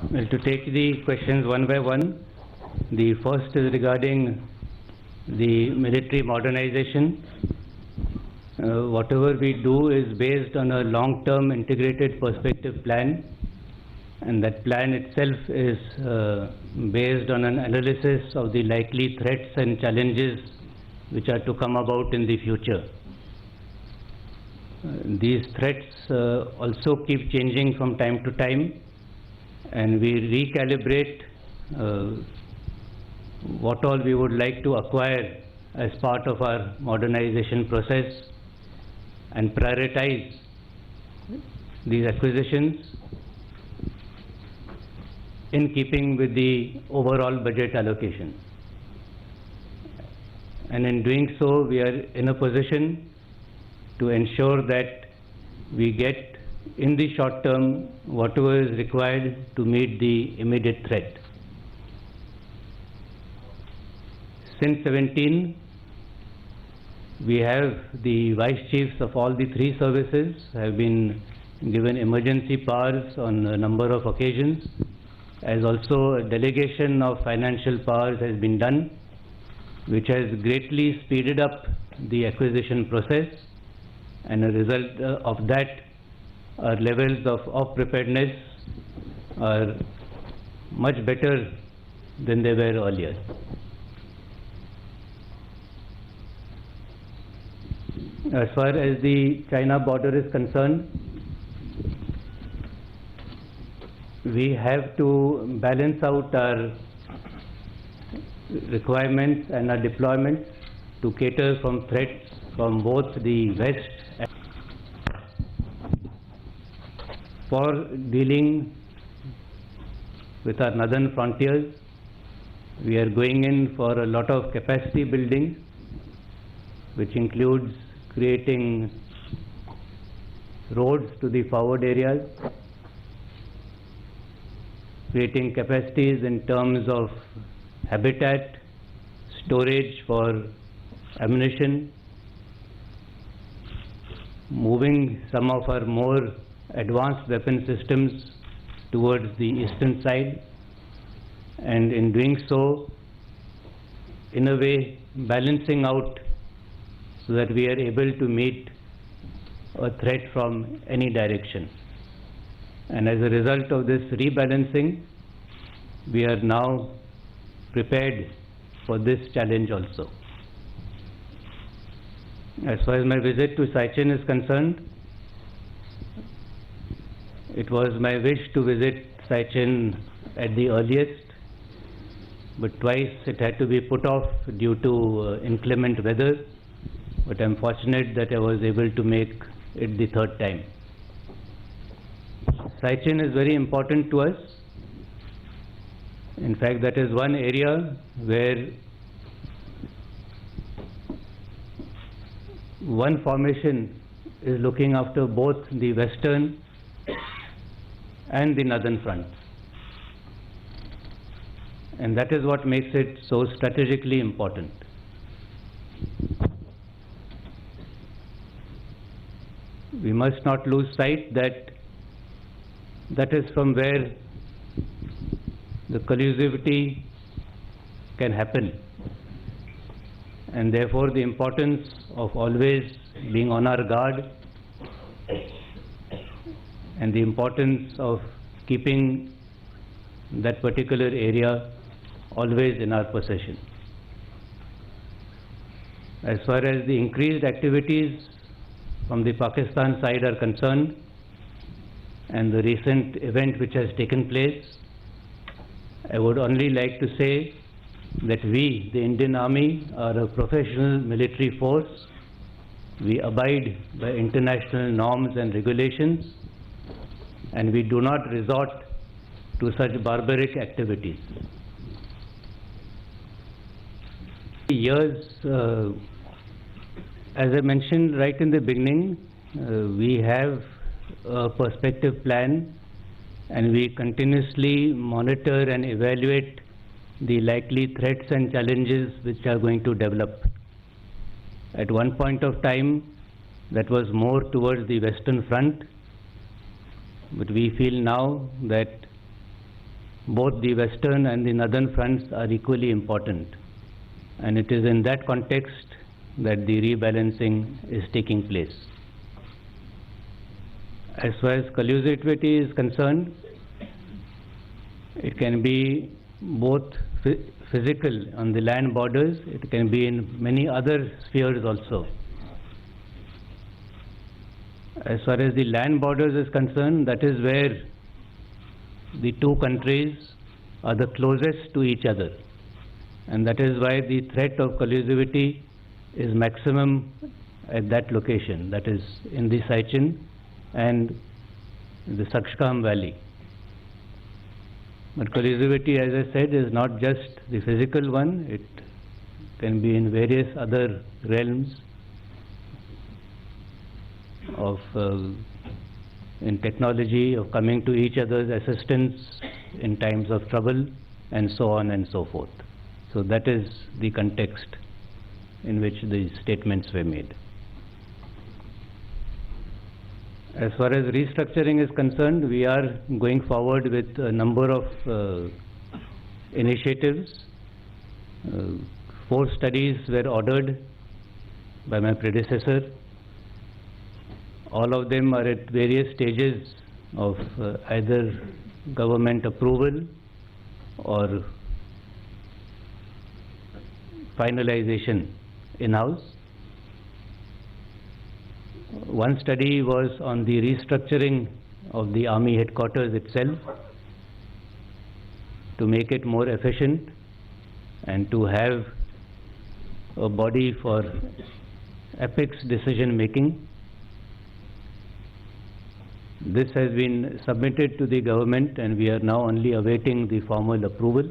Well, to take the questions one by one, the first is regarding the military modernization. Whatever we do is based on a long-term integrated perspective plan, and that plan itself is based on an analysis of the likely threats and challenges which are to come about in the future. These threats also keep changing from time to time, and we recalibrate what all we would like to acquire as part of our modernization process and prioritize these acquisitions in keeping with the overall budget allocation. And in doing so, we are in a position to ensure that we get in the short term whatever is required to meet the immediate threat. Since 17, we have the vice chiefs of all the three services have been given emergency powers on a number of occasions, as also a delegation of financial powers has been done, which has greatly speeded up the acquisition process, and a result of that, our levels of preparedness are much better than they were earlier. As far as the China border is concerned, we have to balance out our requirements and our deployments to cater from threats from both the west and for dealing with our northern frontiers. We are going in for a lot of capacity building, which includes creating roads to the forward areas, creating capacities in terms of habitat, storage for ammunition, moving some of our more advanced weapon systems towards the eastern side, and in doing so, in a way, balancing out so that we are able to meet a threat from any direction. And as a result of this rebalancing, we are now prepared for this challenge also. As far as my visit to Saichen is concerned, it was my wish to visit Saichen at the earliest, but twice it had to be put off due to inclement weather, but I'm fortunate that I was able to make it the third time. Saichen is very important to us. In fact, that is one area where one formation is looking after both the western and the northern fronts. And that is what makes it so strategically important. We must not lose sight that that is from where the collusivity can happen, and therefore the importance of always being on our guard and the importance of keeping that particular area always in our possession. As far as the increased activities from the Pakistan side are concerned, and the recent event which has taken place, I would only like to say that we, the Indian Army, are a professional military force. We abide by international norms and regulations, and we do not resort to such barbaric activities. Years, as I mentioned right in the beginning, we have a perspective plan, and we continuously monitor and evaluate the likely threats and challenges which are going to develop. At one point of time, that was more towards the western front, but we feel now that both the western and the northern fronts are equally important. And it is in that context that the rebalancing is taking place. As far as collusivity is concerned, it can be both physical on the land borders, it can be in many other spheres also. As far as the land borders is concerned, that is where the two countries are the closest to each other. And that is why the threat of collusivity is maximum at that location, that is in the Sachin and the Sakshkam Valley. But collusivity, as I said, is not just the physical one, it can be in various other realms of in technology, of coming to each other's assistance in times of trouble, and so on and so forth. So that is the context in which these statements were made. As far as restructuring is concerned, we are going forward with a number of initiatives. 4 studies were ordered by my predecessor. All of them are at various stages of either government approval or finalization in-house. One study was on the restructuring of the army headquarters itself to make it more efficient and to have a body for apex decision making. This has been submitted to the government and we are now only awaiting the formal approval.